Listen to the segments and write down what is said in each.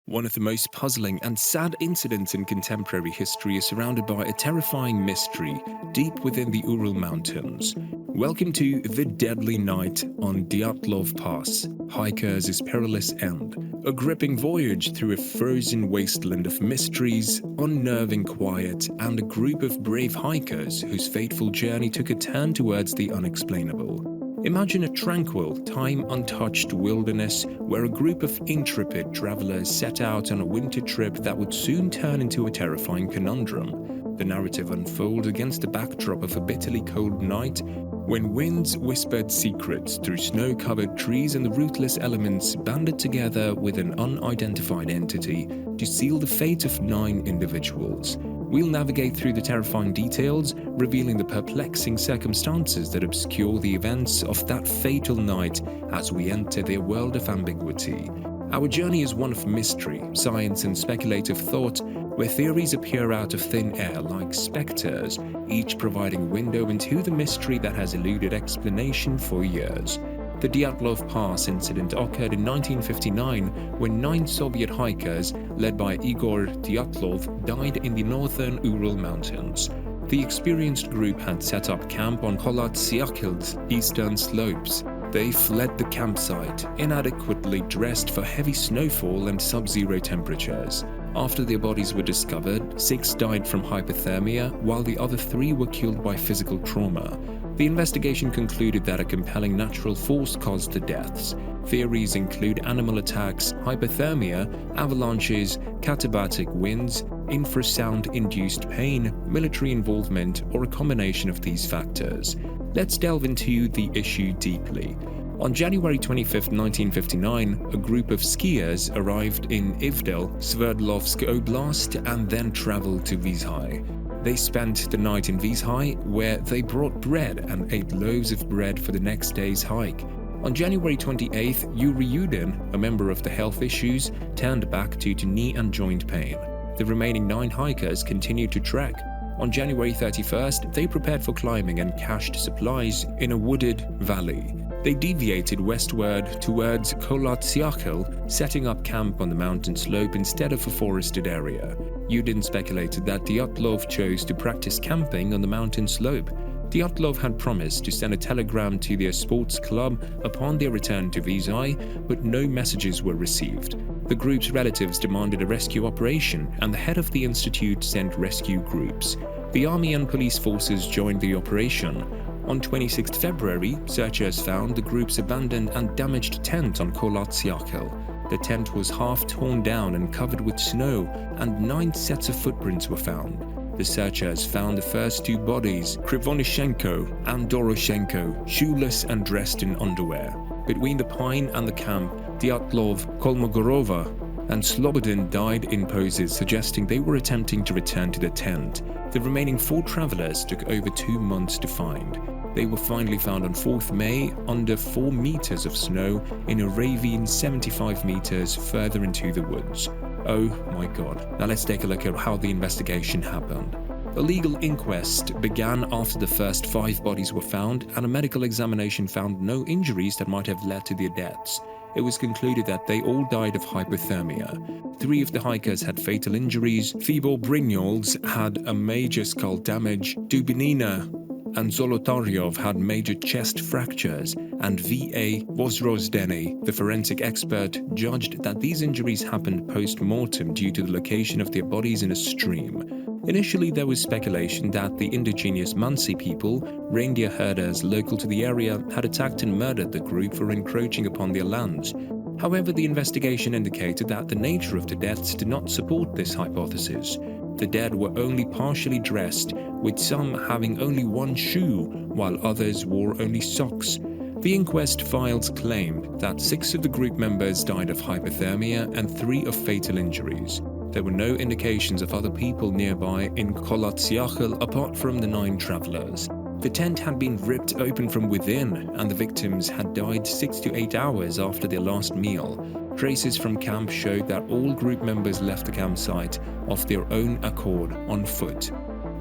One of the most puzzling and sad incidents in contemporary history is surrounded by a terrifying mystery deep within the Ural Mountains. Welcome to The Deadly Night on Dyatlov Pass, Hikers' Perilous End, a gripping voyage through a frozen wasteland of mysteries, unnerving quiet, and a group of brave hikers whose fateful journey took a turn towards the unexplainable. Imagine a tranquil, time-untouched wilderness where a group of intrepid travelers set out on a winter trip that would soon turn into a terrifying conundrum. The narrative unfolds against the backdrop of a bitterly cold night when winds whispered secrets through snow-covered trees and the ruthless elements banded together with an unidentified entity to seal the fate of 9 individuals. We'll navigate through the terrifying details, revealing the perplexing circumstances that obscure the events of that fatal night as we enter their world of ambiguity. Our journey is one of mystery, science, and speculative thought, where theories appear out of thin air like specters, each providing a window into the mystery that has eluded explanation for years. The Dyatlov Pass Incident occurred in 1959 when 9 Soviet hikers, led by Igor Dyatlov, died in the northern Ural Mountains. The experienced group had set up camp on Kholat-Syakhl's eastern slopes. They fled the campsite, inadequately dressed for heavy snowfall and sub-zero temperatures. After their bodies were discovered, 6 died from hypothermia, while the other 3 were killed by physical trauma. The investigation concluded that a compelling natural force caused the deaths. Theories include animal attacks, hypothermia, avalanches, katabatic winds, infrasound-induced pain, military involvement, or a combination of these factors. Let's delve into the issue deeply. On January 25, 1959, a group of skiers arrived in Ivdel, Sverdlovsk Oblast, and then traveled to Vizhai. They spent the night in Vizhai, where they brought bread and ate loaves of bread for the next day's hike. On January 28th, Yuri Yudin, a member of the health issues, turned back due to knee and joint pain. The remaining 9 hikers continued to trek. On January 31st, they prepared for climbing and cached supplies in a wooded valley. They deviated westward towards Kholat-Syakhl, setting up camp on the mountain slope instead of a forested area. Yudin speculated that Dyatlov chose to practice camping on the mountain slope. Dyatlov had promised to send a telegram to their sports club upon their return to Vizhai, but no messages were received. The group's relatives demanded a rescue operation, and the head of the institute sent rescue groups. The army and police forces joined the operation. On 26 February, searchers found the group's abandoned and damaged tent on Kholat-Syakhl. The tent was half torn down and covered with snow, and 9 sets of footprints were found. The searchers found the first 2 bodies, Krivonishenko and Doroshenko, shoeless and dressed in underwear. Between the pine and the camp, Dyatlov, Kolmogorova, and Slobodin died in poses suggesting they were attempting to return to the tent. The remaining 4 travelers took over 2 months to find. They were finally found on 4th May under 4 meters of snow in a ravine 75 meters further into the woods. Oh my god. Now let's take a look at how the investigation happened. A legal inquest began after the first 5 bodies were found, and a medical examination found no injuries that might have led to their deaths. It was concluded that they all died of hypothermia. 3 of the hikers had fatal injuries. Fibor Brignoles had a major skull damage. Dubinina and Zolotaryov had major chest fractures, and V.A. Vozrozdeny, the forensic expert, judged that these injuries happened post-mortem due to the location of their bodies in a stream. Initially, there was speculation that the indigenous Mansi people, reindeer herders local to the area, had attacked and murdered the group for encroaching upon their lands. However, the investigation indicated that the nature of the deaths did not support this hypothesis. The dead were only partially dressed, with some having only 1 shoe, while others wore only socks. The inquest files claimed that 6 of the group members died of hypothermia and 3 of fatal injuries. There were no indications of other people nearby in Kholat-Syakhl apart from the 9 travelers. The tent had been ripped open from within, and the victims had died 6 to 8 hours after their last meal. Traces from camp showed that all group members left the campsite of their own accord on foot.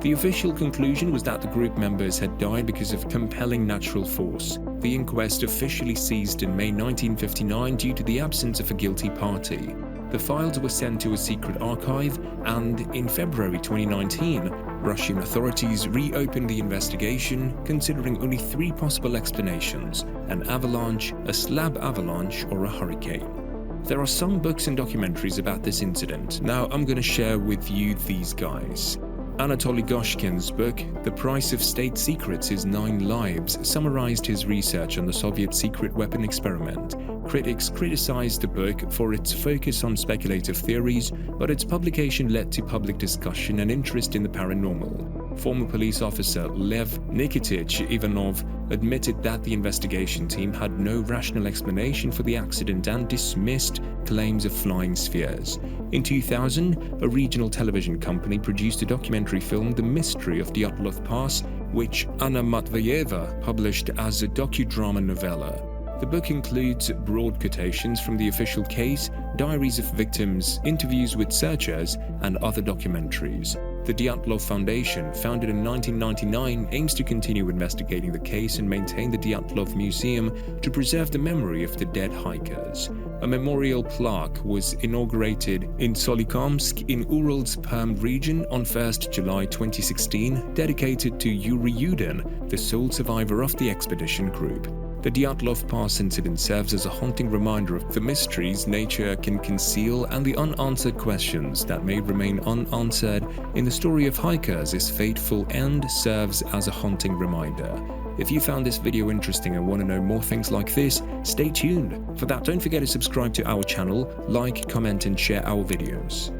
The official conclusion was that the group members had died because of compelling natural force. The inquest officially ceased in May 1959 due to the absence of a guilty party. The files were sent to a secret archive, and in February 2019, Russian authorities reopened the investigation, considering only 3 possible explanations: an avalanche, a slab avalanche, or a hurricane. There are some books and documentaries about this incident. Now I'm going to share with you these guys. Anatoly Goshkin's book, The Price of State Secrets is 9 Lives, summarized his research on the Soviet secret weapon experiment. Critics criticized the book for its focus on speculative theories, but its publication led to public discussion and interest in the paranormal. Former police officer Lev Nikitich Ivanov admitted that the investigation team had no rational explanation for the accident and dismissed claims of flying spheres. In 2000, a regional television company produced a documentary film, The Mystery of Dyatlov Pass, which Anna Matveyeva published as a docudrama novella. The book includes broad quotations from the official case, diaries of victims, interviews with searchers, and other documentaries. The Dyatlov Foundation, founded in 1999, aims to continue investigating the case and maintain the Dyatlov Museum to preserve the memory of the dead hikers. A memorial plaque was inaugurated in Solikamsk in Ural's Perm region on 1st July 2016, dedicated to Yuri Yudin, the sole survivor of the expedition group. The Dyatlov Pass Incident serves as a haunting reminder of the mysteries nature can conceal and the unanswered questions that may remain unanswered in the story of hikers is fateful and serves as a haunting reminder. If you found this video interesting and want to know more things like this, stay tuned. For that, don't forget to subscribe to our channel, like, comment and share our videos.